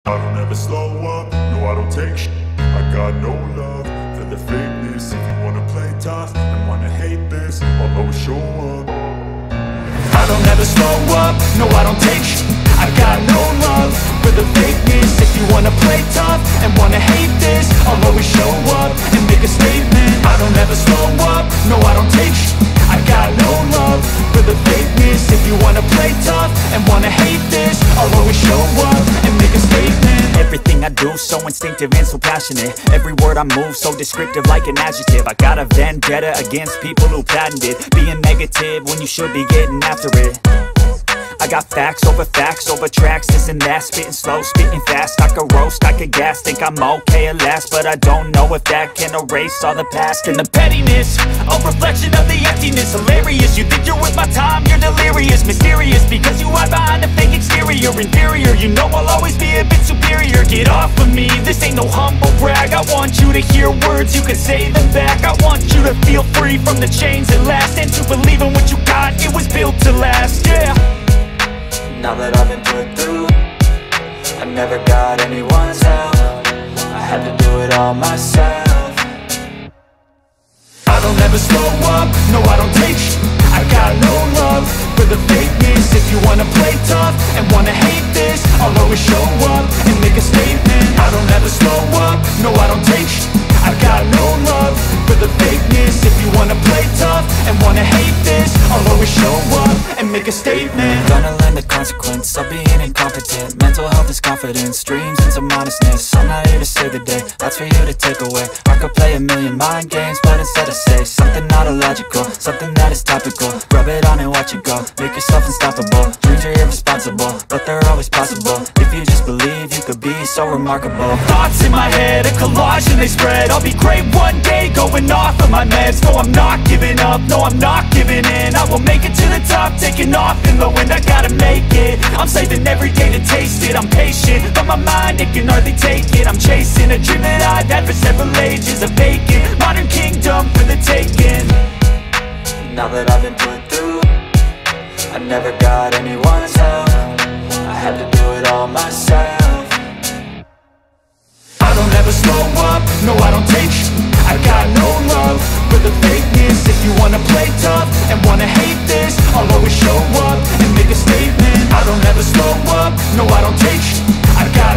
I don't ever slow up, no I don't take shit. I got no love for the fakeness. If you wanna play tough and wanna hate this, I'll always show up. I don't ever slow up, no I don't take shit. I got no love for the fakeness. If you wanna play tough and wanna hate this, I'll always show up and make a statement. I don't ever slow up, no I don't take shit. I got no love for the fakeness. If you wanna play tough and wanna hate this, I'll always show up and make a statement. Everything I do so instinctive and so passionate. Every word I move so descriptive like an adjective. I got a vendetta against people who patented being negative when you should be getting after it. I got facts over tracks, this and that. Spitting slow, spitting fast. I could roast, I could gas. Think I'm okay at last, but I don't know if that can erase all the past. And the pettiness, a reflection of the emptiness. Hilarious, you think you're worth my time, you're delirious. Mysterious, because you hide behind a fake exterior. Inferior, you know I'll always be a bit superior. Get off of me, this ain't no humble brag. I want you to hear words, you can say them back. I want you to feel free from the chains that last, and to believe in what you got, it was built to last, yeah. Now that I've been put through, I never got anyone's help. I had to do it all myself. I don't ever slow up, no I don't take shit. I got no love for the fakeness. If you wanna play tough and wanna hate this, I'll always show up and make a statement. I don't ever slow up, no I don't take shit. I got no love for the fakeness. If you wanna play tough and wanna hate this, I'll always show up and make a statement. Gonna learn the consequence of being incompetent. Mental health is confidence, dreams and some honestness. I'm not here to save the day, that's for you to take away. I could play a million mind games, but instead I say something not illogical, something that is topical. Rub it on and watch it go, make yourself unstoppable. Dreams are irresponsible, but they're always possible. If you just believe, you could be so remarkable. Thoughts in my head, a collage and they spread. I'll be great one day, going off of my meds. No, I'm not giving up, no, I'm not giving in. I will make it to the top, taking off in the wind. I gotta make it, I'm saving every day to taste it. I'm patient, but my mind, it can hardly take it. I'm chasing a dream that I've had for several ages. A vacant, modern kingdom for the taking. Now that I've been put through, I never got anyone's help. I had to do it all myself. I don't ever slow up, no I don't take shit. I got no love for the fakeness. If you wanna play tough and wanna hate this, I'll always show up and make a statement. I don't ever slow up, no I don't take shit. I got